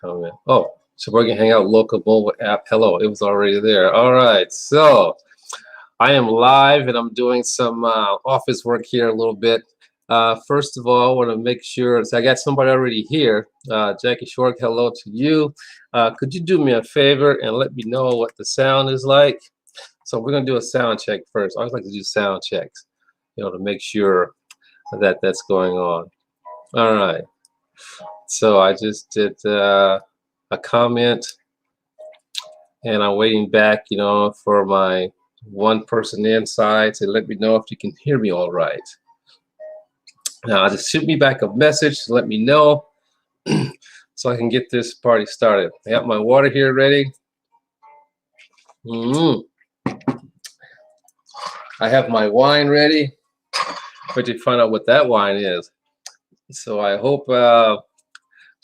comment. Oh, Sheboygan Hangout local mobile app. Hello, it was already there. All right, so I am live and I'm doing some office work here a little bit. First of all, I want to make sure, so I got somebody already here. Jackie Short, hello to you. Could you do me a favor and let me know what the sound is like? So we're going to do a sound check first. I always like to do sound checks, to make sure that that's going on. All right. So I just did a comment and I'm waiting back, for my one person inside to let me know if you can hear me all right. Now just shoot me back a message to let me know so I can get this party started. I got my water here ready. I have my wine ready. But you find out what that wine is. So I hope,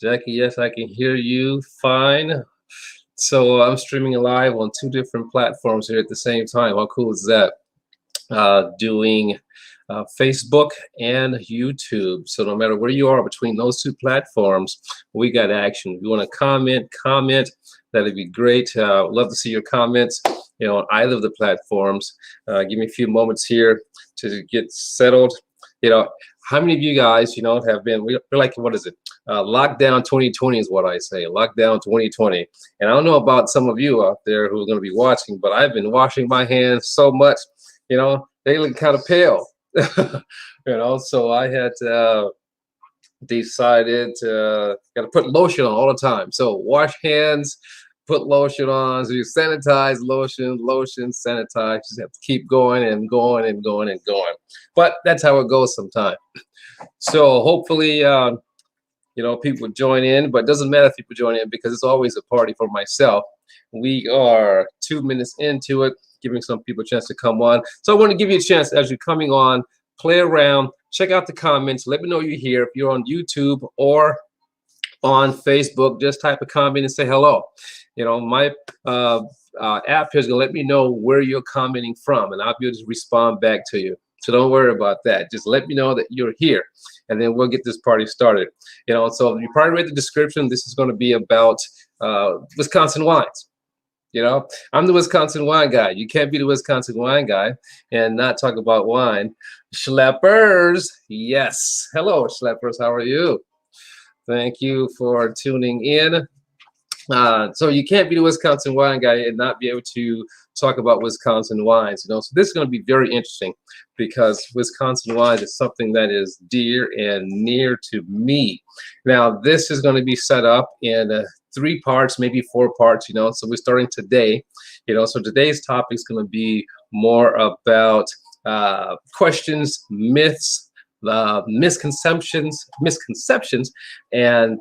Jackie, yes, I can hear you fine. So I'm streaming live on 2 different platforms here at the same time. How cool is that? Doing Facebook and YouTube. So no matter where you are between those 2 platforms, we got action. If you want to comment, that'd be great. Love to see your comments, on either of the platforms. Give me a few moments here to get settled. How many of you guys, have been, we're like, what is it? Lockdown 2020 is what I say, lockdown 2020. And I don't know about some of you out there who are going to be watching, but I've been washing my hands so much, they look kind of pale, so I had decided to got to put lotion on all the time. So wash hands, put lotion on, so you sanitize, lotion, sanitize. Just have to keep going and going and going and going. But that's how it goes sometimes. So hopefully, people join in, but it doesn't matter if people join in because it's always a party for myself. We are 2 minutes into it, giving some people a chance to come on. So I want to give you a chance as you're coming on, play around, check out the comments, let me know you're here. If you're on YouTube or on Facebook, just type a comment and say hello. My app here is going to let me know where you're commenting from, and I'll be able to respond back to you. So don't worry about that. Just let me know that you're here, and then we'll get this party started. So you probably read the description. This is going to be about Wisconsin wines. I'm the Wisconsin wine guy. You can't be the Wisconsin wine guy and not talk about wine. Schleppers, yes. Hello, Schleppers. How are you? Thank you for tuning in. So you can't be the Wisconsin wine guy and not be able to talk about Wisconsin wines. So this is going to be very interesting because Wisconsin wines is something that is dear and near to me. Now, this is going to be set up in 3 parts, maybe 4 parts, so we're starting today, so today's topic is going to be more about questions, myths, misconceptions, and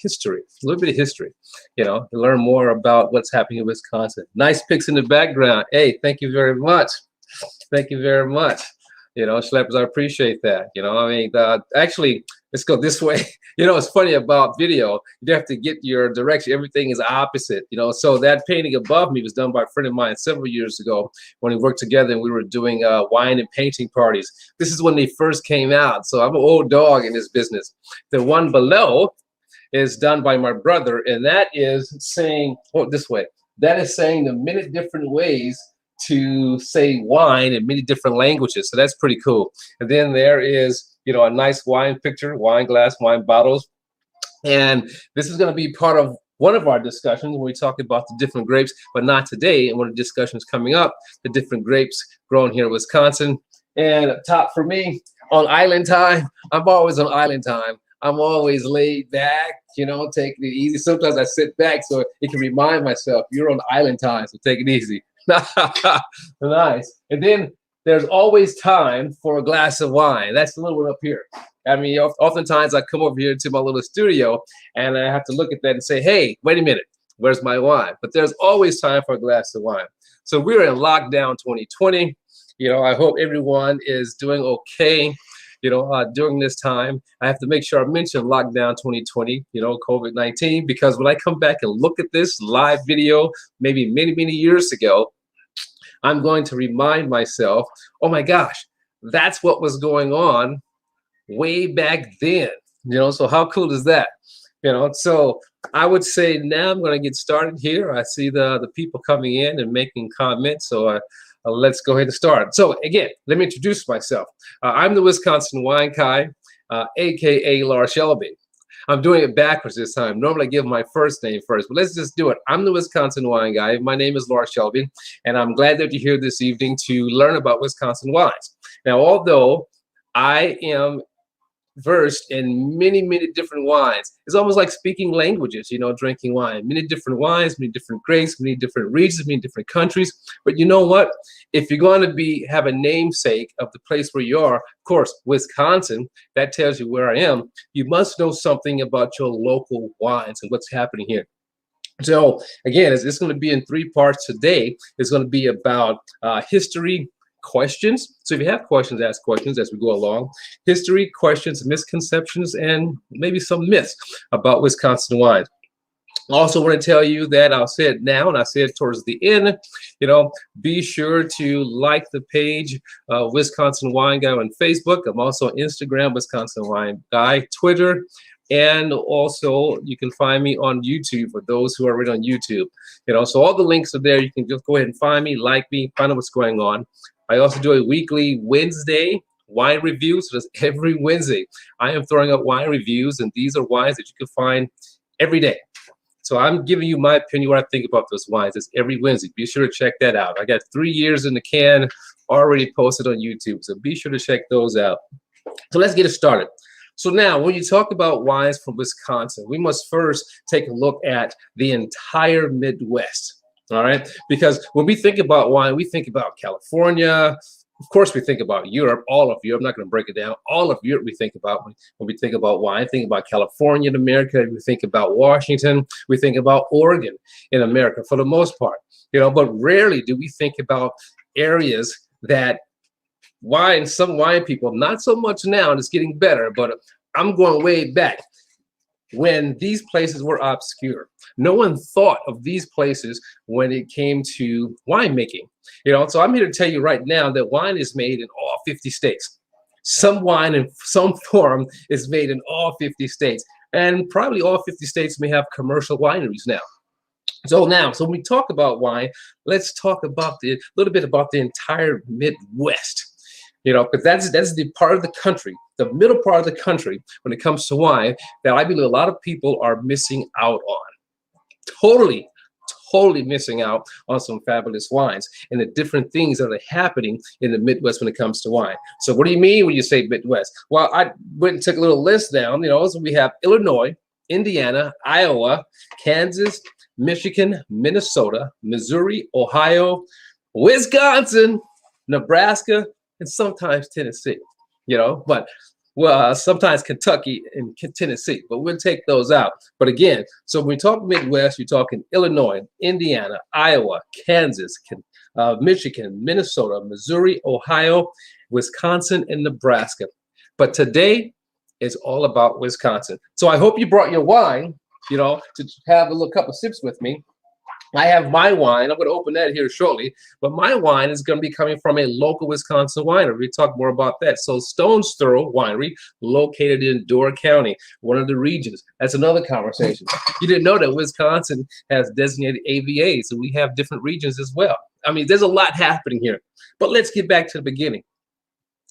history, a little bit of history, learn more about what's happening in Wisconsin. Nice pics in the background. Hey, thank you very much. Thank you very much. Schleppers, I appreciate that. Actually, let's go this way. It's funny about video. You have to get your direction. Everything is opposite, So that painting above me was done by a friend of mine several years ago when we worked together and we were doing wine and painting parties. This is when they first came out. So I'm an old dog in this business. The one below is done by my brother, and that is saying, this way. That is saying the many different ways to say wine in many different languages. So that's pretty cool. And then there is, a nice wine picture, wine glass, wine bottles. And this is going to be part of one of our discussions when we talk about the different grapes, but not today. And one of the discussions coming up, the different grapes grown here in Wisconsin. And up top for me, on island time, I'm always on island time. I'm always laid back, taking it easy. Sometimes I sit back so it can remind myself, you're on island time, so take it easy. Nice. And then there's always time for a glass of wine. That's the little one up here. Oftentimes I come over here to my little studio and I have to look at that and say, hey, wait a minute, where's my wine? But there's always time for a glass of wine. So we're in lockdown 2020. I hope everyone is doing okay. During this time, I have to make sure I mention lockdown 2020, COVID-19, because when I come back and look at this live video, maybe many, many years ago, I'm going to remind myself, oh my gosh, that's what was going on way back then. So how cool is that? So I would say now I'm going to get started here. I see the people coming in and making comments, so let's go ahead and start. So again, let me introduce myself. I'm the Wisconsin Wine Guy, aka Lars Shelby. I'm doing it backwards this time. Normally I give my first name first, but let's just do it. I'm the Wisconsin Wine Guy. My name is Lars Shelby, and I'm glad that you're here this evening to learn about Wisconsin wines. Now, although I am versed in many, many different wines. It's almost like speaking languages, drinking wine. Many different wines, many different grapes, many different regions, many different countries. But you know what? If you're going to have a namesake of the place where you are, of course, Wisconsin, that tells you where I am. You must know something about your local wines and what's happening here. So again, it's going to be in 3 parts today. It's going to be about history, questions. So if you have questions, ask questions as we go along. History, questions, misconceptions, and maybe some myths about Wisconsin wines. I also want to tell you that I'll say it now and I'll say it towards the end. Be sure to like the page, Wisconsin Wine Guy on Facebook. I'm also on Instagram, Wisconsin Wine Guy, Twitter, and also you can find me on YouTube for those who are already on YouTube. So all the links are there. You can just go ahead and find me, like me, find out what's going on. I also do a weekly Wednesday wine review. So that's every Wednesday. I am throwing up wine reviews, and these are wines that you can find every day. So I'm giving you my opinion, what I think about those wines. It's every Wednesday. Be sure to check that out. I got 3 years in the can already posted on YouTube. So be sure to check those out. So let's get it started. So now, when you talk about wines from Wisconsin, we must first take a look at the entire Midwest. All right, because when we think about wine, we think about California. Of course, we think about Europe, all of Europe. I'm not going to break it down. All of Europe we think about when we think about wine. Think about California in America. We think about Washington. We think about Oregon in America for the most part. But rarely do we think about areas that some wine people, not so much now, and it's getting better, but I'm going way back when these places were obscure. No one thought of these places when it came to winemaking. So I'm here to tell you right now that wine is made in all 50 states. Some wine in some form is made in all 50 states. And probably all 50 states may have commercial wineries now. So when we talk about wine, let's talk about a little bit about the entire Midwest. Because that's the part of the country, the middle part of the country, when it comes to wine, that I believe a lot of people are missing out on. Totally missing out on some fabulous wines and the different things that are happening in the Midwest when it comes to wine. So what do you mean when you say Midwest? Well, I went and took a little list down. So we have Illinois, Indiana, Iowa, Kansas, Michigan, Minnesota, Missouri, Ohio, Wisconsin, Nebraska, and sometimes Tennessee, but sometimes Kentucky and Tennessee, but we'll take those out. But again, so when we talk Midwest, you're talking Illinois, Indiana, Iowa, Kansas, Michigan, Minnesota, Missouri, Ohio, Wisconsin, and Nebraska. But today is all about Wisconsin. So I hope you brought your wine, to have a little couple sips with me. I have my wine. I'm going to open that here shortly. But my wine is going to be coming from a local Wisconsin winery. We'll talk more about that. So Stone's Throw Winery, located in Door County, one of the regions. That's another conversation. You didn't know that Wisconsin has designated AVA, so we have different regions as well. I mean, there's a lot happening here. But let's get back to the beginning.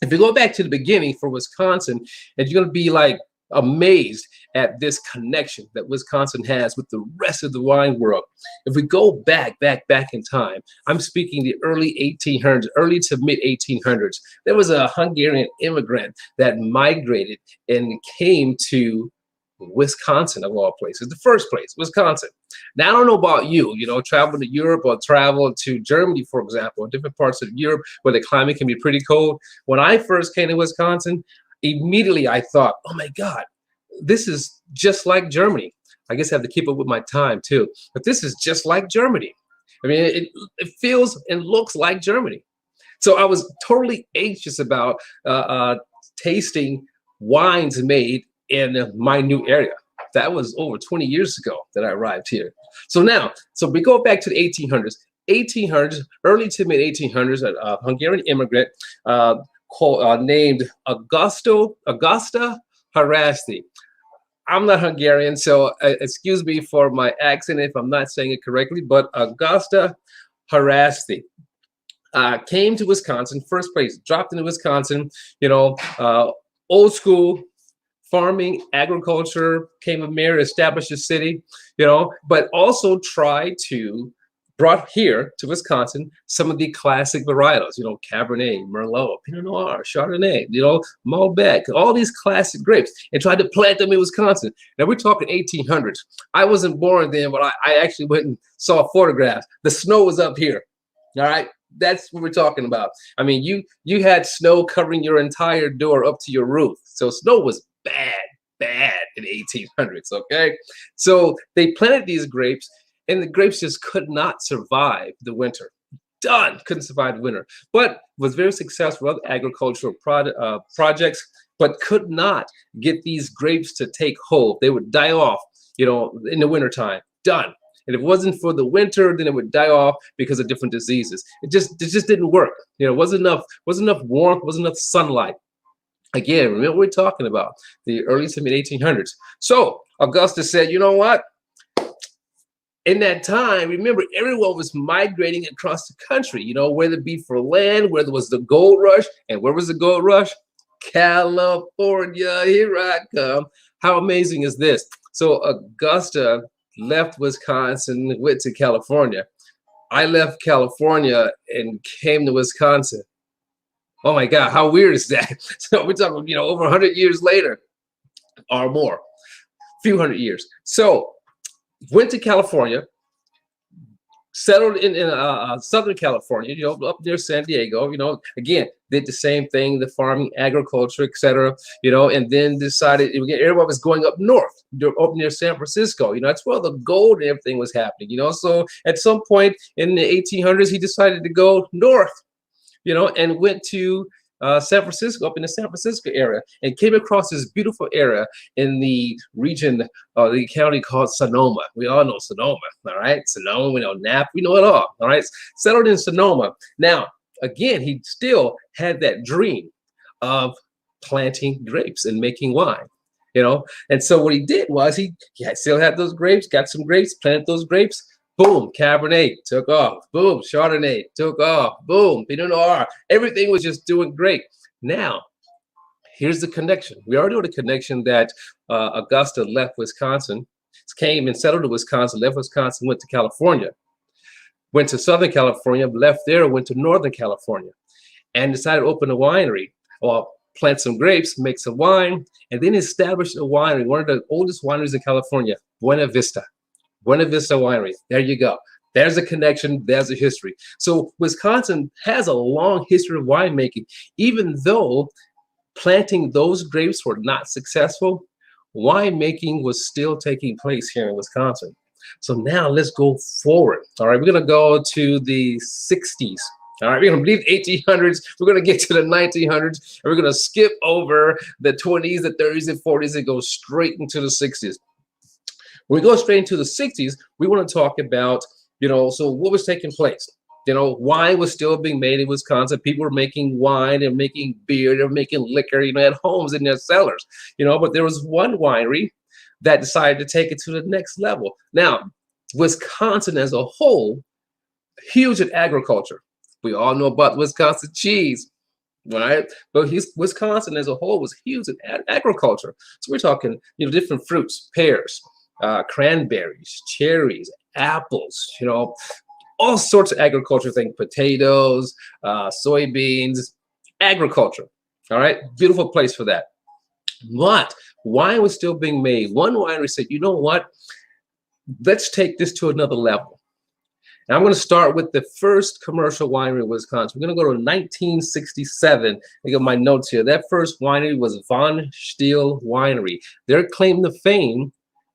If you go back to the beginning for Wisconsin, and you're going to be like amazed at this connection that Wisconsin has with the rest of the wine world. If we go back in time, I'm speaking the early 1800s, early to mid 1800s, there was a Hungarian immigrant that migrated and came to Wisconsin, of all places, the first place, Wisconsin. Now, I don't know about you, travel to Europe or travel to Germany, for example, or different parts of Europe where the climate can be pretty cold. When I first came to Wisconsin, immediately I thought, oh my God, this is just like Germany. I guess I have to keep up with my time too, but this is just like Germany. I mean, it feels and looks like Germany. So I was totally anxious about tasting wines made in my new area. That was over 20 years ago that I arrived here. So we go back to the 1800s, early to mid 1800s, a Hungarian immigrant named Augusta Haraszti. I'm not Hungarian, so excuse me for my accent if I'm not saying it correctly, but Augusta Harasti came to Wisconsin, first place, dropped into Wisconsin, old school farming, agriculture, came a mayor, established a city, but also tried to brought here to Wisconsin some of the classic varietals, Cabernet, Merlot, Pinot Noir, Chardonnay, Malbec, all these classic grapes, and tried to plant them in Wisconsin. Now we're talking 1800s. I wasn't born then, but I actually went and saw photographs. The snow was up here. All right. That's what we're talking about. I mean, you had snow covering your entire door up to your roof. So snow was bad in the 1800s. Okay. So they planted these grapes, and the grapes just could not survive the winter. Done. Couldn't survive the winter, but was very successful with other agricultural projects, but could not get these grapes to take hold. They would die off, in the wintertime. Done. And if it wasn't for the winter, then it would die off because of different diseases. It just didn't work. Wasn't enough warmth, wasn't enough sunlight. Again, remember what we're talking about, the early to mid 1800s. So Augustus said, you know what? In that time, remember, everyone was migrating across the country, whether it be for land, where there was the gold rush. And where was the gold rush? California, here I come. How amazing is this? So Augusta left Wisconsin, went to California. I left California and came to Wisconsin. Oh my God, how weird is that? So we're talking, over 100 years later or more, a few hundred years. So went to California, settled in Southern California, up near San Diego, again, did the same thing, the farming, agriculture, etc., and then decided, everybody was going up north, up near San Francisco, that's where the gold and everything was happening, so at some point in the 1800s, he decided to go north, and went to San Francisco, up in the San Francisco area, and came across this beautiful area in the region, the county called Sonoma. We all know Sonoma, all right? Sonoma, we know Napa, we know it all right? Settled in Sonoma. Now, again, he still had that dream of planting grapes and making wine, And so what he did was he still had those grapes, got some grapes, planted those grapes. Boom, Cabernet took off. Boom, Chardonnay took off. Boom, Pinot Noir. Everything was just doing great. Now, here's the connection. We already know the connection that Augusta left Wisconsin, came and settled in Wisconsin, left Wisconsin, went to California, went to Southern California, left there, went to Northern California, and decided to open a winery. Well, plant some grapes, make some wine, and then established a winery, one of the oldest wineries in California, Buena Vista Winery. There you go. There's a connection. There's a history. So Wisconsin has a long history of winemaking. Even though planting those grapes were not successful, winemaking was still taking place here in Wisconsin. So now let's go forward. All right, we're going to go to the 60s. All right, we're going to leave 1800s. We're going to get to the 1900s, and we're going to skip over the 20s, the 30s, and 40s, and go straight into the 60s. When we go straight into the 60s, we want to talk about, so what was taking place? Wine was still being made in Wisconsin. People were making wine, they're making beer, they're making liquor, at homes in their cellars, but there was one winery that decided to take it to the next level. Now, Wisconsin as a whole, huge in agriculture. We all know about Wisconsin cheese, right? But Wisconsin as a whole was huge in agriculture. So we're talking, different fruits, pears, cranberries, cherries, apples, all sorts of agriculture things, potatoes, soybeans, agriculture. All right, beautiful place for that. But wine was still being made. One winery said, you know what? Let's take this to another level. And I'm going to start with the first commercial winery in Wisconsin. We're going to go to 1967. I got my notes here. That first winery was Von Stiel Winery. Their claim to fame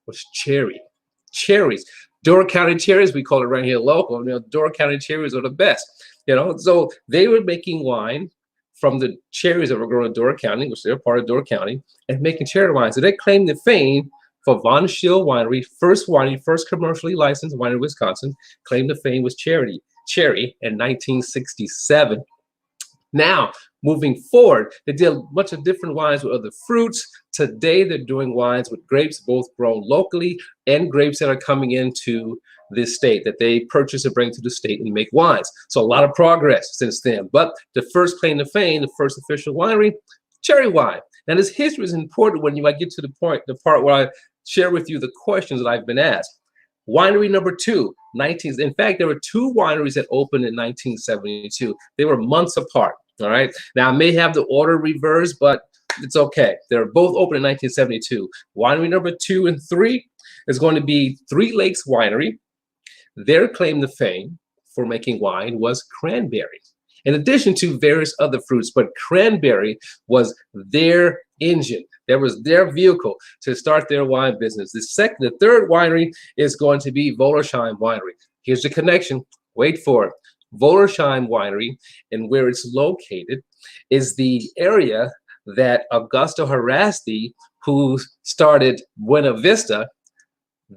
was cherries. Door County cherries, we call it right here local. Door County cherries are the best. So they were making wine from the cherries that were grown in Door County, which they're part of Door County, and making cherry wine. So they claimed the fame for Von Stiel Winery, first commercially licensed winery in Wisconsin, claimed the fame was cherry in 1967. Now, moving forward, they did a bunch of different wines with other fruits, Today, they're doing wines with grapes, both grown locally and grapes that are coming into this state that they purchase and bring to the state and make wines. So a lot of progress since then. But the first claim to fame, the first official winery, cherry wine. Now, this history is important when you get to the part where I share with you the questions that I've been asked. Winery number 2, in fact, there were 2 wineries that opened in 1972. They were months apart, all right? Now, I may have the order reversed, but it's okay. They're both open in 1972. Winery number 2 and 3 is going to be Three Lakes Winery. Their claim to fame for making wine was cranberry, in addition to various other fruits, but cranberry was their engine. That was their vehicle to start their wine business. The third winery is going to be Wollersheim Winery. Here's the connection. Wait for it. Wollersheim Winery, and where it's located, is the area that Augusto Harasti, who started Buena Vista,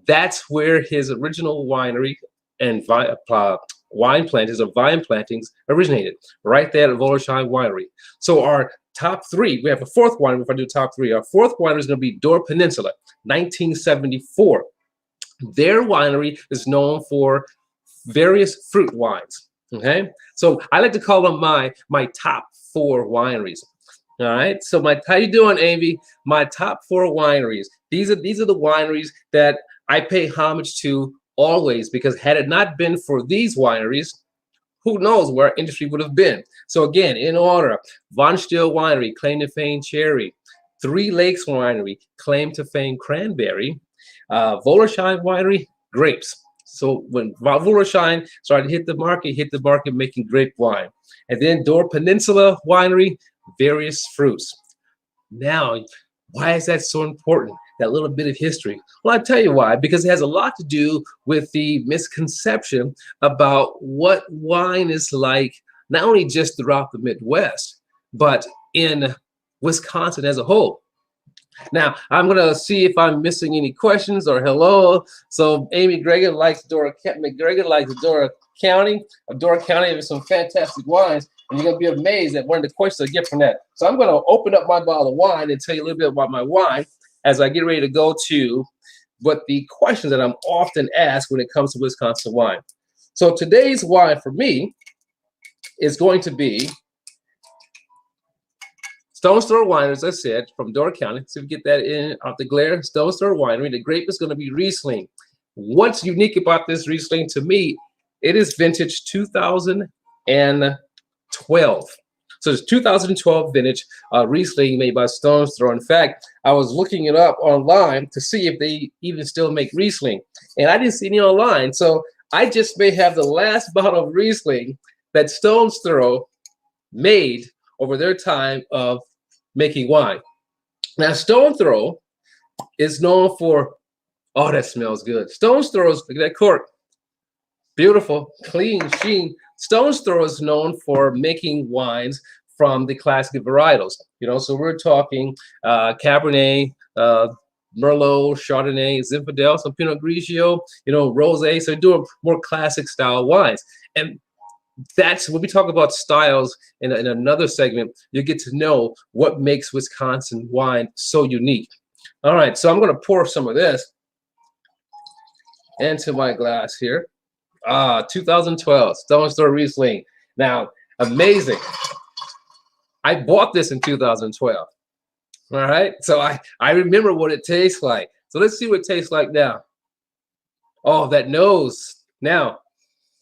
that's where his original winery and wine plantings originated, right there at Wollersheim Winery. So our top 3, we have a 4th winery. If I do top 3, our 4th winery is going to be Door Peninsula, 1974. Their winery is known for various fruit wines. Okay, so I like to call them my top 4 wineries. All right, so how you doing, Amy? My top 4 wineries. These are the wineries that I pay homage to always, because had it not been for these wineries, who knows where our industry would have been. So again, in order: Von Still Winery, claim to fame cherry; Three Lakes Winery, claim to fame cranberry; Wollersheim Winery, grapes. So when Wollersheim started to hit the market making grape wine. And then Door Peninsula Winery, various fruits. Now, why is that so important? That little bit of history. Well, I'll tell you why, because it has a lot to do with the misconception about what wine is like, not only just throughout the Midwest, but in Wisconsin as a whole. Now, I'm going to see if I'm missing any questions or hello. So Amy Gregan likes Dora County. Dora County has some fantastic wines, and you're going to be amazed at one of the questions I get from that. So I'm going to open up my bottle of wine and tell you a little bit about my wine as I get ready to go to what the questions that I'm often asked when it comes to Wisconsin wine. So today's wine for me is going to be Stone's Throw Winery, as I said, from Door County. So we get that in out the glare. Stone's Throw Winery. The grape is going to be Riesling. What's unique about this Riesling to me? It is vintage 2012. So it's 2012 vintage Riesling made by Stone's Throw. In fact, I was looking it up online to see if they even still make Riesling, and I didn't see any online. So I just may have the last bottle of Riesling that Stone's Throw made over their time of making wine. Now, Stone's Throw is known for, oh, that smells good. Stone's Throw, look at that cork. Beautiful, clean, sheen. Stone's Throw is known for making wines from the classic varietals. So we're talking Cabernet, Merlot, Chardonnay, Zinfandel, some Pinot Grigio, Rosé. So we're doing more classic style wines. And that's when we talk about styles in another segment, you get to know what makes Wisconsin wine so unique. All right, so I'm going to pour some of this into my glass here. 2012 Stone's Throw Riesling. Now, amazing. I bought this in 2012. All right, so I remember what it tastes like. So let's see what it tastes like now. Oh, that nose. Now,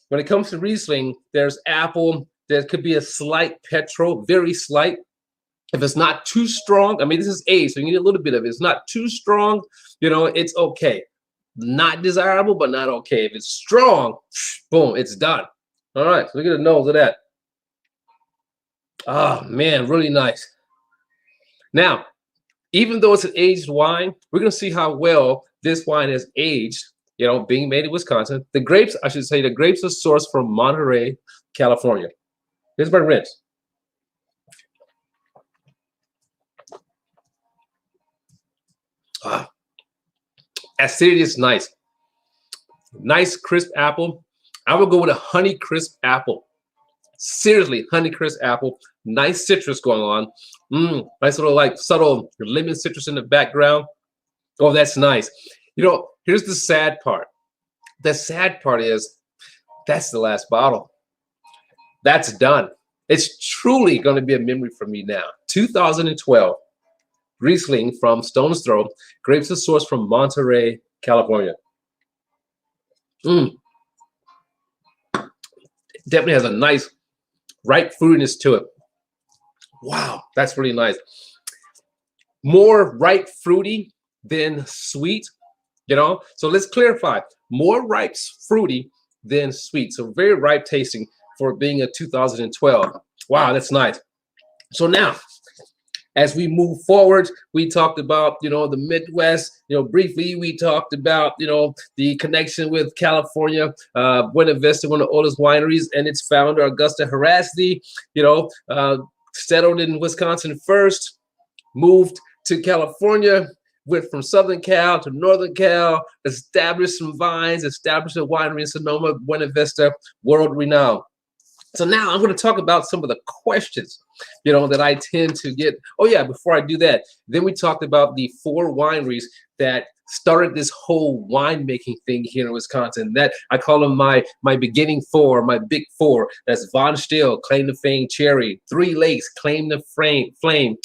when it comes to Riesling, there's apple. There could be a slight petrol, very slight. If it's not too strong, I mean, this is aged, so you need a little bit of it. It's not too strong, it's okay. Not desirable, but not okay. If it's strong, boom, it's done. All right, so look at the nose of that. Oh, man, really nice. Now, even though it's an aged wine, we're going to see how well this wine has aged, being made in Wisconsin. The grapes, I should say, the grapes are sourced from Monterey, California. Here's my rinse. Acidity is nice. Nice, crisp apple. I would go with a honey crisp apple. Seriously, Honeycrisp apple, nice citrus going on. Nice little like subtle lemon citrus in the background. Oh, that's nice. Here's the sad part. The sad part is that's the last bottle. That's done. It's truly going to be a memory for me now. 2012, Riesling from Stone's Throw. Grapes are sourced from Monterey, California. Definitely has a nice ripe fruitiness to it. Wow, that's really nice. More ripe fruity than sweet, So let's clarify. More ripe fruity than sweet. So very ripe tasting for being a 2012. Wow, that's nice. So now, as we move forward, we talked about, the Midwest, briefly we talked about, the connection with California, Buena Vista, one of the oldest wineries, and its founder, Augusta Harasty, settled in Wisconsin first, moved to California, went from Southern Cal to Northern Cal, established some vines, established a winery in Sonoma, Buena Vista, world renowned. So now I'm going to talk about some of the questions, that I tend to get. Oh yeah, before I do that, then we talked about the 4 wineries that started this whole winemaking thing here in Wisconsin. That I call them my beginning 4, my big 4. That's Von Still, Claim to Fame Cherry, 3 Lakes, Claim to Flame.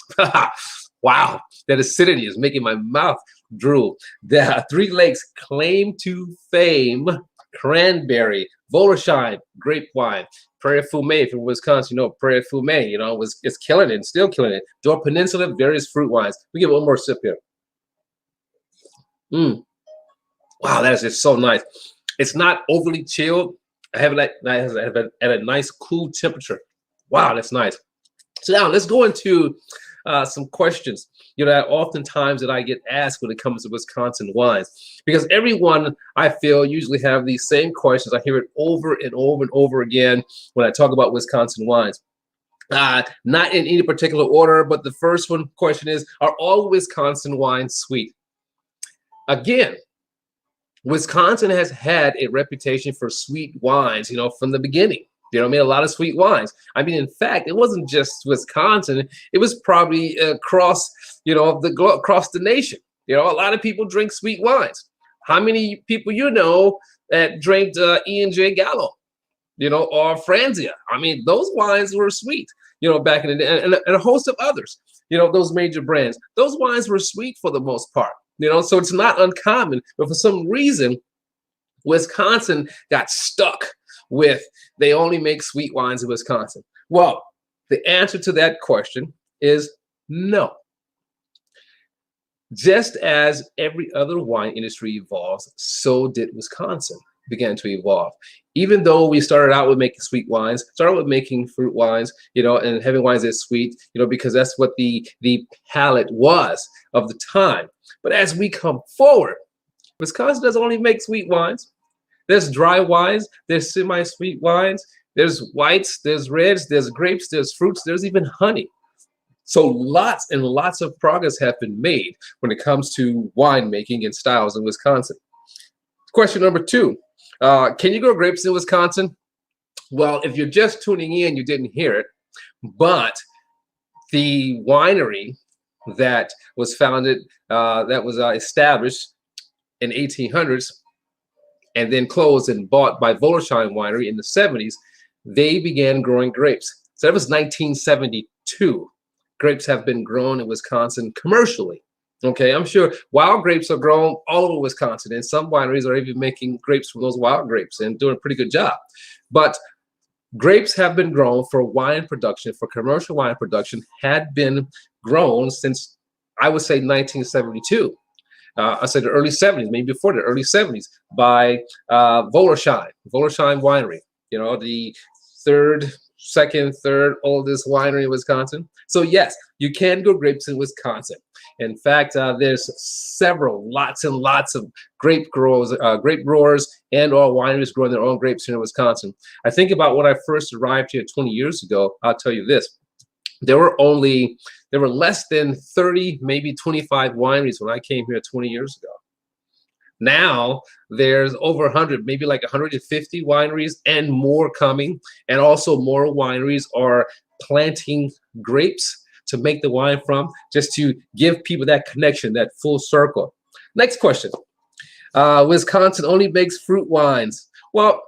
Wow, that acidity is making my mouth drool. The 3 Lakes, Claim to Fame Cranberry, Volersheim Grape Wine, Prairie Fumé from Wisconsin. Prairie Fumé, it's killing it and still killing it. Door Peninsula, various fruit wines. We get one more sip here. Wow, that is just so nice. It's not overly chilled. I have it at a nice cool temperature. Wow, that's nice. So now let's go into some questions, that oftentimes that I get asked when it comes to Wisconsin wines, because everyone, I feel, usually have these same questions. I hear it over and over and over again when I talk about Wisconsin wines. Not in any particular order, but the first question is, are all Wisconsin wines sweet? Again, Wisconsin has had a reputation for sweet wines, from the beginning. Made a lot of sweet wines. In fact, it wasn't just Wisconsin. It was probably across, across the nation. A lot of people drink sweet wines. How many people that drank E&J Gallo, or Franzia? Those wines were sweet, back in the day, and a host of others, those major brands. Those wines were sweet for the most part, so it's not uncommon. But for some reason, Wisconsin got stuck with they only make sweet wines in Wisconsin. Well, the answer to that question is no. Just as every other wine industry evolves, so did Wisconsin began to evolve. Even though we started out with making sweet wines, started with making fruit wines, and having wines that's sweet, because that's what the palate was of the time. But as we come forward, Wisconsin doesn't only make sweet wines. There's dry wines, there's semi-sweet wines, there's whites, there's reds, there's grapes, there's fruits, there's even honey. So lots and lots of progress have been made when it comes to winemaking and styles in Wisconsin. Question number 2, can you grow grapes in Wisconsin? Well, if you're just tuning in, you didn't hear it, but the winery that was founded, that was established in 1800s, and then closed and bought by Volersheim Winery in the 70s, they began growing grapes. So that was 1972. Grapes have been grown in Wisconsin commercially. Okay, I'm sure wild grapes are grown all over Wisconsin, and some wineries are even making grapes from those wild grapes and doing a pretty good job. But grapes have been grown for wine production, for commercial wine production, had been grown since, I would say, 1972. I said the early 70s, maybe before the early 70s, by Volersheim Winery, the second, third oldest winery in Wisconsin. So yes, you can grow grapes in Wisconsin. In fact, there's lots and lots of grape growers and or wineries growing their own grapes here in Wisconsin. I think about when I first arrived here 20 years ago, I'll tell you this. There were less than 30, maybe 25 wineries when I came here 20 years ago. Now there's over 100, maybe like 150 wineries and more coming. And also more wineries are planting grapes to make the wine from, just to give people that connection, that full circle. Next question. Wisconsin only makes fruit wines. Well,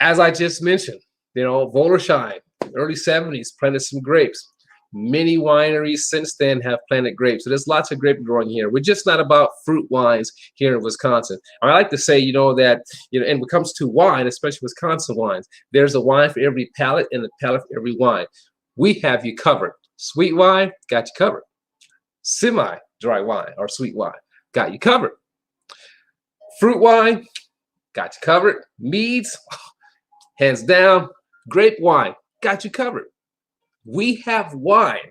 as I just mentioned, Volersheim, early 70s, planted some grapes. Many wineries since then have planted grapes. So there's lots of grape growing here. We're just not about fruit wines here in Wisconsin. I like to say, that, and when it comes to wine, especially Wisconsin wines, there's a wine for every palate and a palate for every wine. We have you covered. Sweet wine, got you covered. Semi-dry wine or sweet wine, got you covered. Fruit wine, got you covered. Meads, hands down. Grape wine, got you covered. We have wine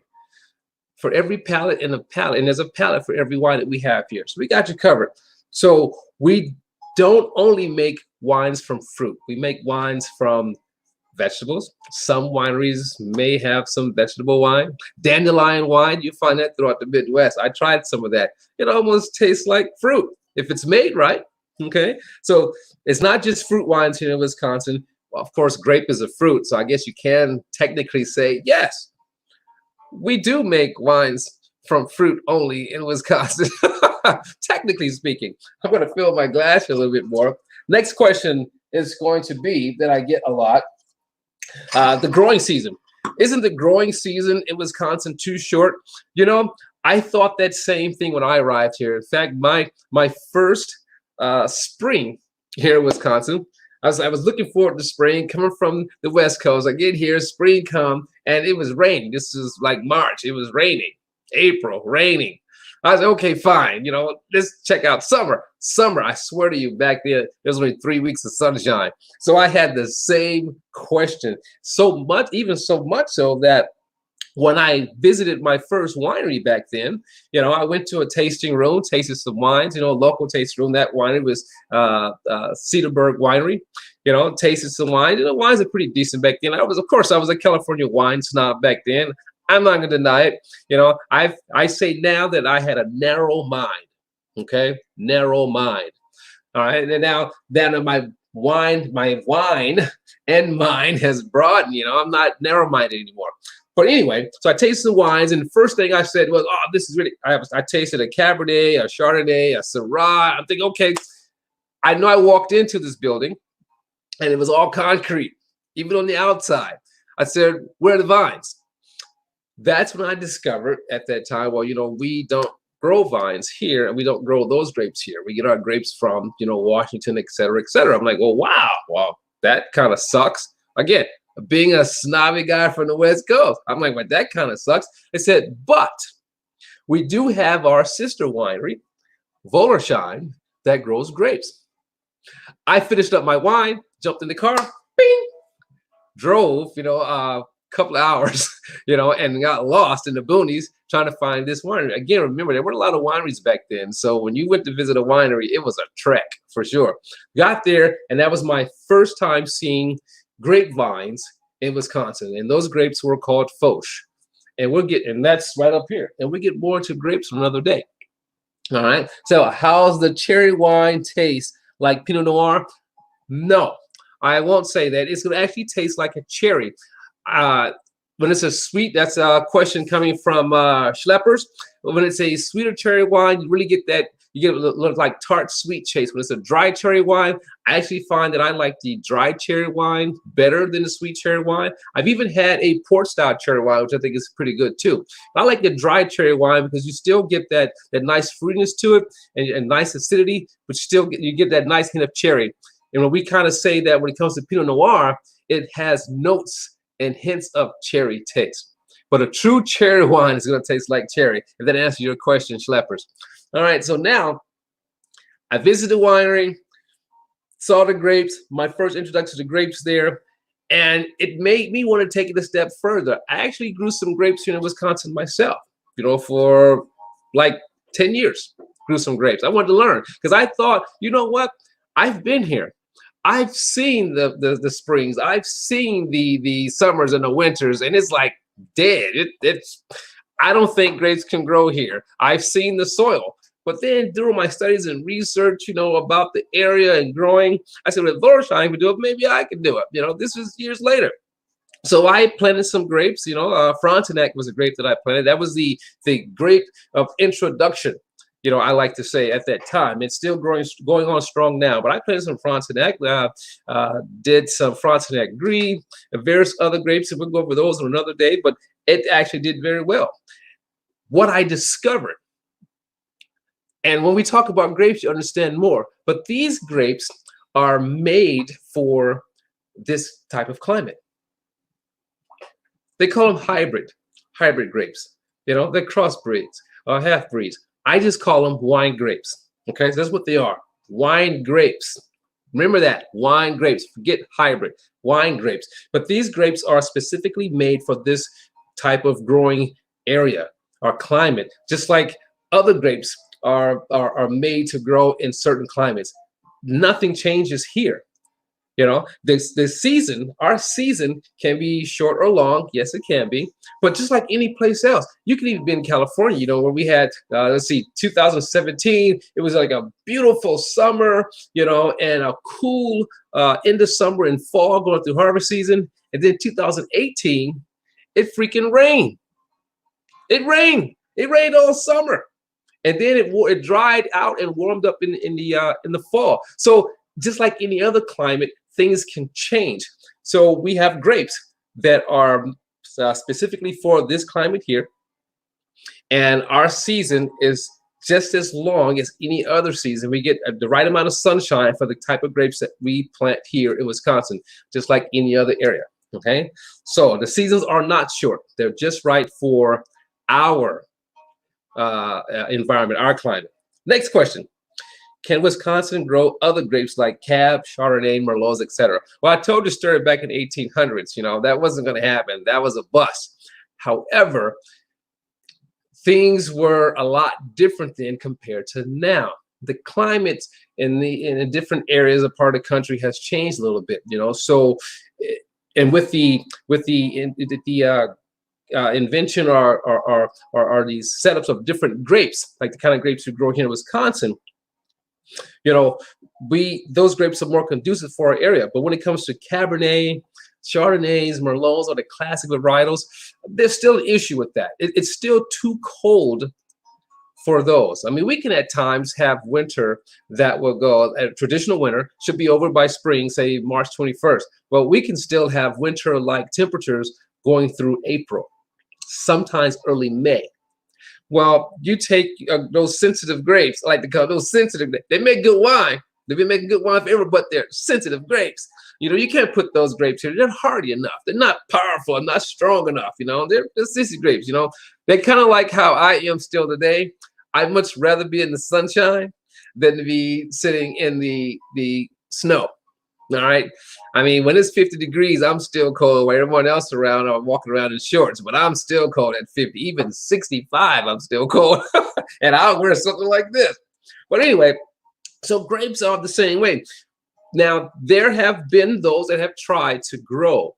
for every palate and a palate, and there's a palate for every wine that we have here. So we got you covered. So we don't only make wines from fruit. We make wines from vegetables. Some wineries may have some vegetable wine. Dandelion wine, you find that throughout the Midwest. I tried some of that. It almost tastes like fruit if it's made right. Okay, so it's not just fruit wines here in Wisconsin. Well, of course, grape is a fruit, so I guess you can technically say, yes, we do make wines from fruit only in Wisconsin, technically speaking. I'm going to fill my glass a little bit more. Next question is going to be that I get a lot. The growing season. Isn't the growing season in Wisconsin too short? I thought that same thing when I arrived here. In fact, my first spring here in Wisconsin, I was looking forward to spring, coming from the West Coast. I get here, spring come, and it was raining. This is like March. It was raining. April, raining. I was okay, fine. Let's check out summer. Summer, I swear to you, back then, there was only 3 weeks of sunshine. So I had the same question. So much so that when I visited my first winery back then, I went to a tasting room, tasted some wines, local tasting room. That winery was Cedarburg Winery, tasted some wine. Wines are pretty decent back then. I was a California wine snob back then. I'm not gonna deny it. I say now that I had a narrow mind. Okay, narrow mind. All right, and now that my wine and mind has broadened. I'm not narrow-minded anymore. But anyway, so I tasted the wines, and the first thing I said was, "Oh, this is really." I tasted a Cabernet, a Chardonnay, a Syrah. I'm thinking, okay, I know I walked into this building, and it was all concrete, even on the outside. I said, "Where are the vines?" That's when I discovered at that time, well, we don't grow vines here, and we don't grow those grapes here. We get our grapes from, Washington, et cetera, et cetera. I'm like, well, wow, well, that kind of sucks. Again, being a snobby guy from the West Coast, I'm like, well, that kind of sucks. They said, but we do have our sister winery, Volersheim, that grows grapes. I finished up my wine, jumped in the car, bing, drove, a couple of hours, and got lost in the boonies trying to find this winery. Again, remember, there weren't a lot of wineries back then. So when you went to visit a winery, it was a trek for sure. Got there, and that was my first time seeing grapevines in Wisconsin. And those grapes were called Foch. And that's right up here. And we get more into grapes another day. All right. So how's the cherry wine taste? Like Pinot Noir? No, I won't say that. It's going to actually taste like a cherry. When it's a sweet, that's a question coming from Schleppers. When it's a sweeter cherry wine, you really get that. You get a little like tart sweet chase. When it's a dry cherry wine, I actually find that I like the dry cherry wine better than the sweet cherry wine. I've even had a port style cherry wine, which I think is pretty good too. But I like the dry cherry wine because you still get that nice fruitiness to it and nice acidity, but you get that nice hint of cherry. And when we kind of say that when it comes to Pinot Noir, it has notes and hints of cherry taste. But a true cherry wine is going to taste like cherry. If that answers your question, Schleppers. All right, so now I visited the winery, saw the grapes, my first introduction to grapes there, and it made me want to take it a step further. I actually grew some grapes here in Wisconsin myself, for like 10 years, grew some grapes. I wanted to learn because I thought, you know what? I've been here. I've seen the springs. I've seen the summers and the winters, and it's like dead. I don't think grapes can grow here. I've seen the soil. But then through my studies and research, about the area and growing, I said, well, if Lorsheim can do it, maybe I can do it. This was years later. So I planted some grapes. Frontenac was a grape that I planted. That was the grape of introduction. I like to say at that time. It's still going on strong now. But I planted some Frontenac. Did some Frontenac Grape, and various other grapes, and we'll go over those on another day. But it actually did very well. What I discovered, and when we talk about grapes, you understand more. But these grapes are made for this type of climate. They call them hybrid grapes. They're crossbreeds or half breeds. I just call them wine grapes. Okay, so that's what they are. Wine grapes. Remember that, wine grapes. Forget hybrid, wine grapes. But these grapes are specifically made for this type of growing area or climate, just like other grapes are made to grow in certain climates. Nothing changes here. Our season can be short or long. Yes, it can be. But just like any place else, you can even be in California, where we had, 2017, it was like a beautiful summer, and a cool end of summer and fall going through harvest season. And then 2018, it freaking rained. It rained all summer. And then it dried out and warmed up in the fall. So just like any other climate, things can change. So we have grapes that are specifically for this climate here, and our season is just as long as any other season. We get the right amount of sunshine for the type of grapes that we plant here in Wisconsin, just like any other area. Okay, so the seasons are not short. They're just right for our environment, our climate. Next question. Can Wisconsin grow other grapes like Cab, Chardonnay, Merlots, etc.? Well, I told you a story back in 1800s. That wasn't going to happen. That was a bust. However, things were a lot different then compared to now. The climate in the different areas of part of the country has changed a little bit. So, and with the invention or these setups of different grapes, like the kind of grapes we grow here in Wisconsin, those grapes are more conducive for our area. But when it comes to Cabernet, Chardonnays, Merlots, or the classic varietals, there's still an issue with that. It's still too cold for those. I mean, we can at times have winter that will go, a traditional winter should be over by spring, say March 21st. Well, we can still have winter-like temperatures going through April, sometimes early May. Well, you take those sensitive grapes, those sensitive, they make good wine. They've been making good wine forever, but they're sensitive grapes. You can't put those grapes here. They're hardy enough. They're not powerful and not strong enough. They're sissy grapes. They're kind of like how I am still today. I'd much rather be in the sunshine than to be sitting in the snow. All right. I mean, when it's 50 degrees, I'm still cold. While everyone else around are walking around in shorts, but I'm still cold at 50. Even 65, I'm still cold. And I'll wear something like this. But anyway, so grapes are the same way. Now, there have been those that have tried to grow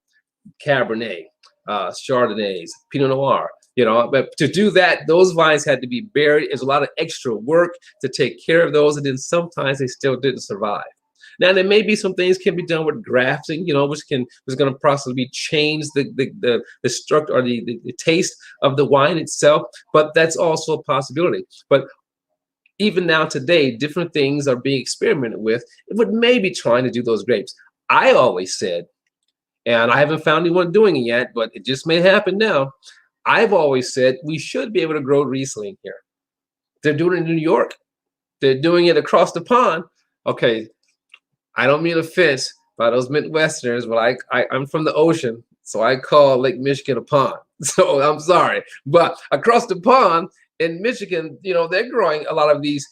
Cabernet, Chardonnays, Pinot Noir. But to do that, those vines had to be buried. There's a lot of extra work to take care of those. And then sometimes they still didn't survive. Now, there may be some things can be done with grafting, which is going to possibly change the structure or the taste of the wine itself. But that's also a possibility. But even now today, different things are being experimented with. It may be trying to do those grapes. I always said, and I haven't found anyone doing it yet, but it just may happen now. I've always said we should be able to grow Riesling here. They're doing it in New York. They're doing it across the pond. Okay. I don't mean offense by those Midwesterners, but I'm from the ocean, so I call Lake Michigan a pond. So I'm sorry, but across the pond in Michigan, they're growing a lot of these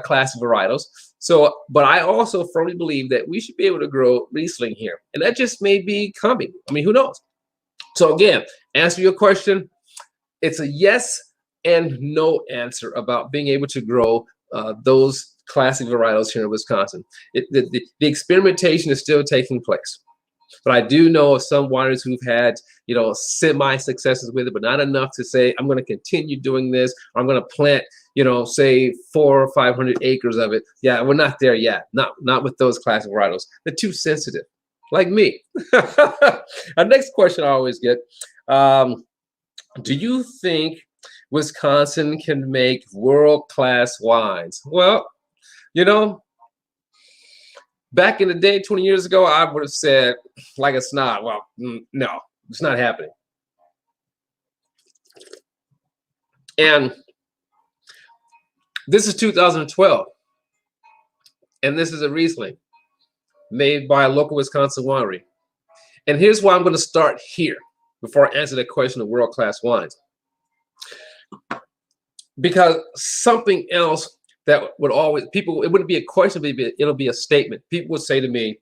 classic varietals. So, but I also firmly believe that we should be able to grow Riesling here, and that just may be coming. I mean, who knows? So again, answer your question. It's a yes and no answer about being able to grow those classic varietals here in Wisconsin. The experimentation is still taking place. But I do know of some wineries who've had, semi successes with it, but not enough to say, I'm going to continue doing this. I'm going to plant, say 400 or 500 acres of it. Yeah, we're not there yet. Not with those classic varietals. They're too sensitive, like me. Our next question I always get, do you think Wisconsin can make world-class wines? Well, back in the day, 20 years ago, I would have said, like a snob, well, no, it's not happening. And this is 2012. And this is a Riesling made by a local Wisconsin winery. And here's why I'm going to start here before I answer the question of world-class wines. Because something else that would always, people, it wouldn't be a question, it'll be a statement. People would say to me,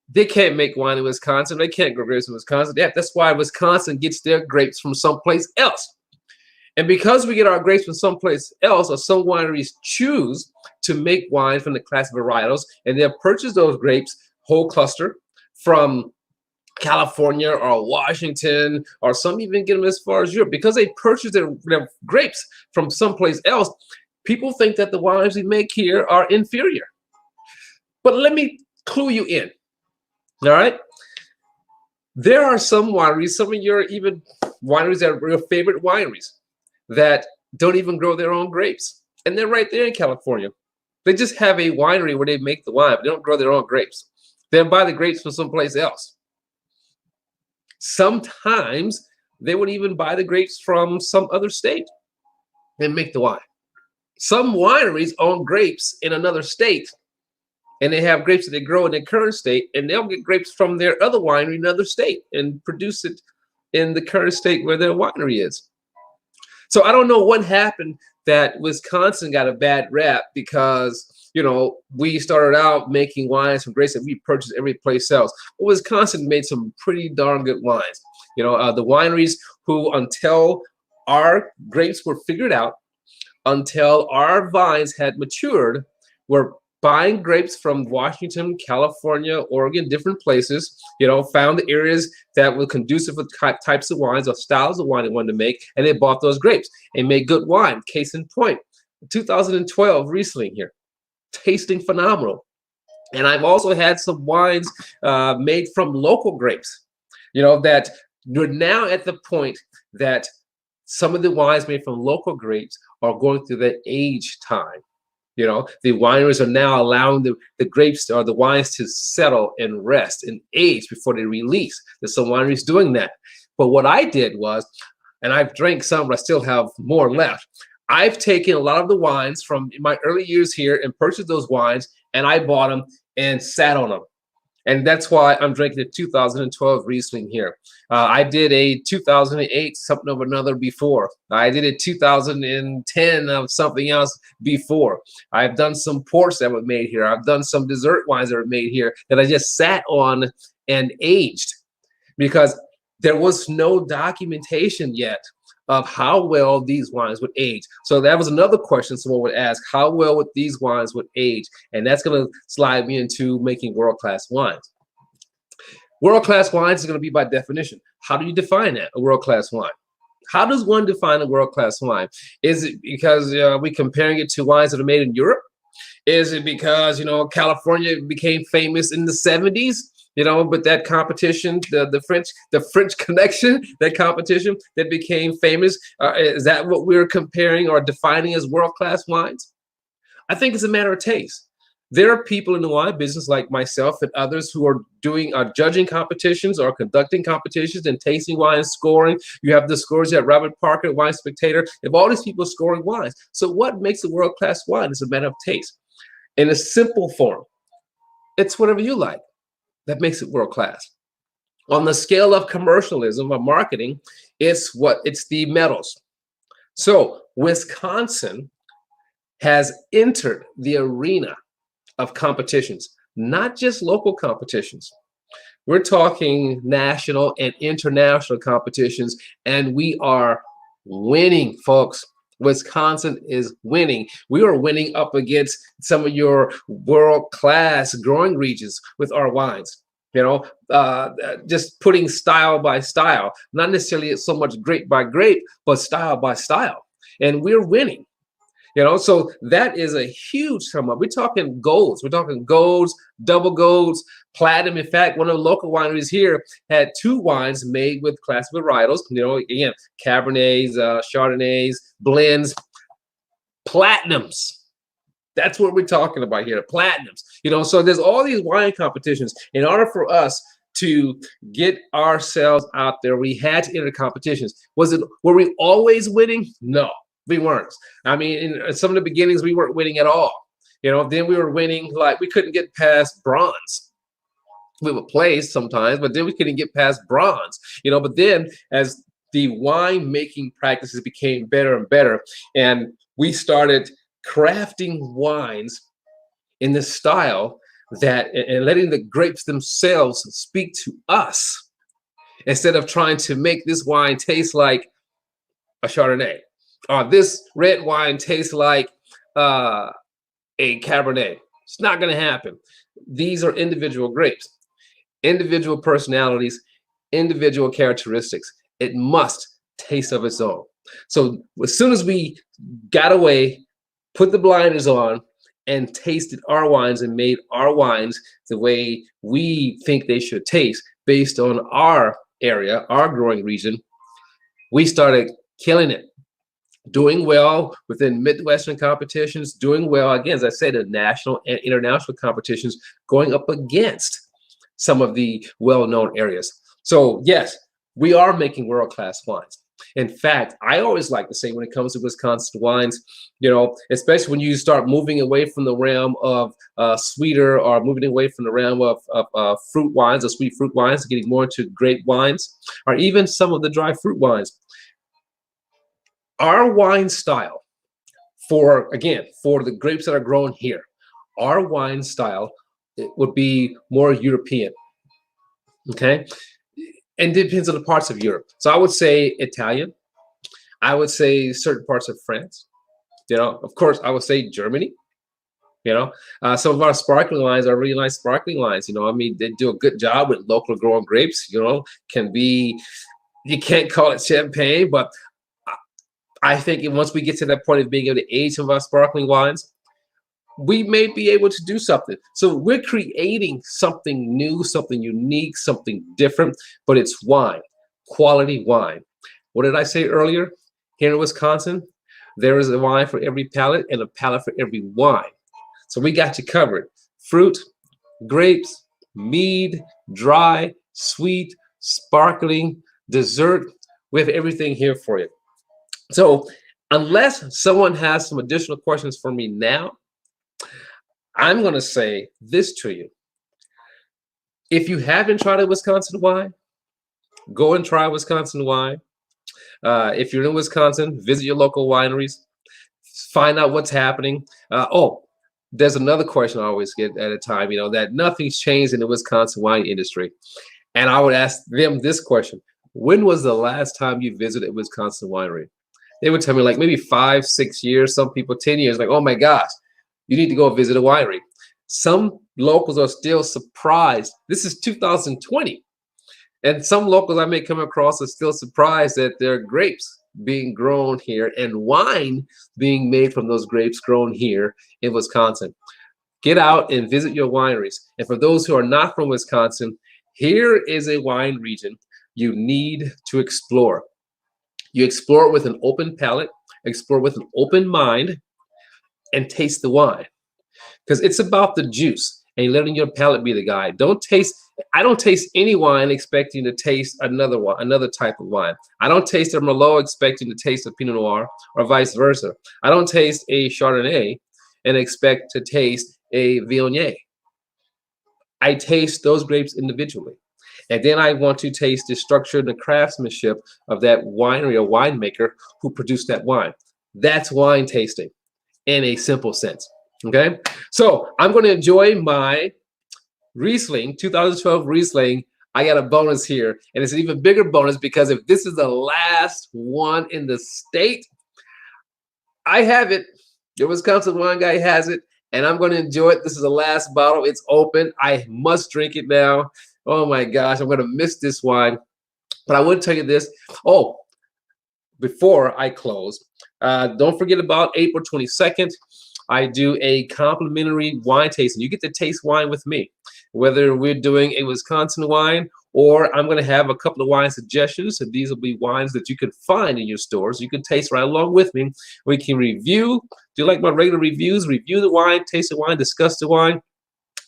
they can't make wine in Wisconsin. They can't grow grapes in Wisconsin. Yeah, that's why Wisconsin gets their grapes from someplace else. And because we get our grapes from someplace else, or some wineries choose to make wine from the classic varietals, and they'll purchase those grapes, whole cluster, from California or Washington, or some even get them as far as Europe. Because they purchase their grapes from someplace else, people think that the wines we make here are inferior. But let me clue you in, all right? There are some wineries, some of your even wineries that are your favorite wineries, that don't even grow their own grapes. And they're right there in California. They just have a winery where they make the wine, but they don't grow their own grapes. They buy the grapes from someplace else. Sometimes they would even buy the grapes from some other state and make the wine. Some wineries own grapes in another state, and they have grapes that they grow in their current state, and they'll get grapes from their other winery in another state and produce it in the current state where their winery is. So I don't know what happened that Wisconsin got a bad rap because, we started out making wines from grapes that we purchased every place else. Well, Wisconsin made some pretty darn good wines. The wineries who, until our grapes were figured out, until our vines had matured, were buying grapes from Washington, California, Oregon, different places, found the areas that were conducive with types of wines or styles of wine they wanted to make, and they bought those grapes and made good wine. Case in point, 2012 Riesling here, tasting phenomenal. And I've also had some wines made from local grapes, that we're now at the point that some of the wines made from local grapes are going through the age time. The wineries are now allowing the grapes or the wines to settle and rest and age before they release. There's some wineries doing that. But what I did was, and I've drank some, but I still have more left. I've taken a lot of the wines from my early years here and purchased those wines, and I bought them and sat on them. And that's why I'm drinking the 2012 Riesling here. I did a 2008 something of another before. I did a 2010 of something else before. I've done some ports that were made here. I've done some dessert wines that were made here that I just sat on and aged because there was no documentation yet of how well these wines would age. So that was another question someone would ask, how well would these wines would age? And that's going to slide me into making world-class wines. World-class wines is going to be by definition. How do you define that, a world-class wine? How does one define a world-class wine? Is it because we're comparing it to wines that are made in Europe? Is it because, California became famous in the 70s? But that competition, the French Connection, that competition that became famous, is that what we're comparing or defining as world-class wines? I think it's a matter of taste. There are people in the wine business like myself and others who are judging competitions or conducting competitions and tasting wine and scoring. You have the scores at Robert Parker, Wine Spectator. You have all these people scoring wines. So what makes a world-class wine? It's a matter of taste. In a simple form, it's whatever you like that makes it world-class. On the scale of commercialism or marketing, it's the metals. So Wisconsin has entered the arena of competitions, not just local competitions. We're talking national and international competitions, and we are winning, folks. Wisconsin is winning. We are winning up against some of your world-class growing regions with our wines. just putting style by style, not necessarily so much grape by grape, but style by style. And we're winning. So that is a huge sum up. We're talking golds. We're talking golds, double golds, platinum. In fact, one of the local wineries here had 2 wines made with classic varietals. Again, Cabernets, Chardonnays, blends, platinums. That's what we're talking about here, platinums. So there's all these wine competitions. In order for us to get ourselves out there, we had to enter competitions. Were we always winning? No. We weren't. I mean, in some of the beginnings, we weren't winning at all. Then we were winning, like we couldn't get past bronze. We would place sometimes, but then we couldn't get past bronze. But then as the wine making practices became better and better, and we started crafting wines in this style and letting the grapes themselves speak to us, instead of trying to make this wine taste like a Chardonnay. This red wine tastes like a Cabernet. It's not going to happen. These are individual grapes, individual personalities, individual characteristics. It must taste of its own. So as soon as we got away, put the blinders on, and tasted our wines and made our wines the way we think they should taste based on our area, our growing region, we started killing it. Doing well within Midwestern competitions, doing well, again, as I said, in national and international competitions, going up against some of the well-known areas. So yes, we are making world-class wines. In fact, I always like to say when it comes to Wisconsin wines, especially when you start moving away from the realm of sweeter, or moving away from the realm of fruit wines or sweet fruit wines, getting more into grape wines, or even some of the dry fruit wines. Our wine style, for the grapes that are grown here, our wine style, it would be more European, okay? And it depends on the parts of Europe. So I would say Italian. I would say certain parts of France. Of course, I would say Germany. Some of our sparkling wines are really nice sparkling wines. They do a good job with local grown grapes. You can't call it champagne, but I think once we get to that point of being able to age some of our sparkling wines, we may be able to do something. So we're creating something new, something unique, something different, but it's wine, quality wine. What did I say earlier? Here in Wisconsin, there is a wine for every palate and a palate for every wine. So we got you covered. Fruit, grapes, mead, dry, sweet, sparkling, dessert. We have everything here for you. So unless someone has some additional questions for me now, I'm going to say this to you. If you haven't tried a Wisconsin wine, go and try Wisconsin wine. If you're in Wisconsin, visit your local wineries, find out what's happening. There's another question I always get at a time, that nothing's changed in the Wisconsin wine industry. And I would ask them this question: when was the last time you visited a Wisconsin winery? They would tell me like maybe 5, 6 years, some people 10 years, like, oh my gosh, you need to go visit a winery. Some locals are still surprised. This is 2020. And some locals I may come across are still surprised that there are grapes being grown here and wine being made from those grapes grown here in Wisconsin. Get out and visit your wineries. And for those who are not from Wisconsin, here is a wine region you need to explore. You explore it with an open palate, explore with an open mind, and taste the wine. Because it's about the juice and letting your palate be the guide. I don't taste any wine expecting to taste another type of wine. I don't taste a Merlot expecting to taste a Pinot Noir, or vice versa. I don't taste a Chardonnay and expect to taste a Viognier. I taste those grapes individually. And then I want to taste the structure and the craftsmanship of that winery or winemaker who produced that wine. That's wine tasting in a simple sense. Okay, so I'm going to enjoy my Riesling, 2012 Riesling. I got a bonus here, and it's an even bigger bonus because if this is the last one in the state, I have it. The Wisconsin wine guy has it, and I'm going to enjoy it. This is the last bottle. It's open. I must drink it now. Oh my gosh, I'm gonna miss this wine. But I would tell you this. Oh, before I close, don't forget about April 22nd. I do a complimentary wine tasting. You get to taste wine with me, whether we're doing a Wisconsin wine or I'm going to have a couple of wine suggestions. And these will be wines that you can find in your stores. You can taste right along with me. We can review, do like my regular reviews, review the wine, taste the wine, discuss the wine.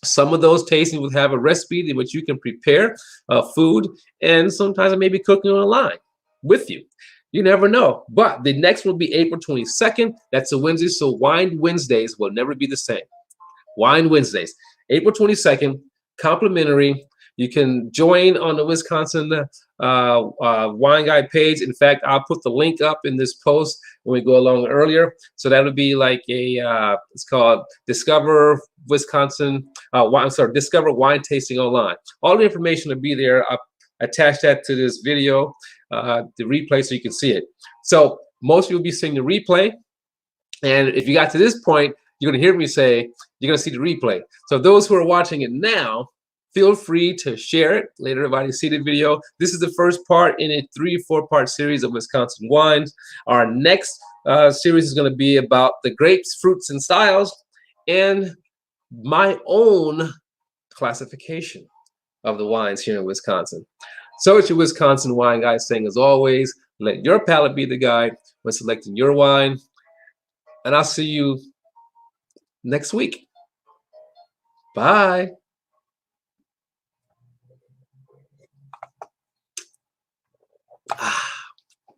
Some of those tastings will have a recipe in which you can prepare food, and sometimes I may be cooking on the line with you. You never know. But the next will be April 22nd. That's a Wednesday. So Wine Wednesdays will never be the same. Wine Wednesdays, April 22nd, complimentary. You can join on the Wisconsin Wine Guy page. In fact, I'll put the link up in this post when we go along earlier. So that would be like a, it's called Discover Wisconsin, I'm sorry, Discover Wine Tasting Online. All the information will be there. I'll attach that to this video, the replay, so you can see it. So most of you will be seeing the replay. And if you got to this point, you're going to hear me say, you're going to see the replay. So those who are watching it now, feel free to share it. Let everybody see the video. This is the first part in a 3 or 4-part series of Wisconsin wines. Our next series is going to be about the grapes, fruits, and styles, and my own classification of the wines here in Wisconsin. So it's your Wisconsin Wine Guy saying, as always, let your palate be the guide when selecting your wine. And I'll see you next week. Bye.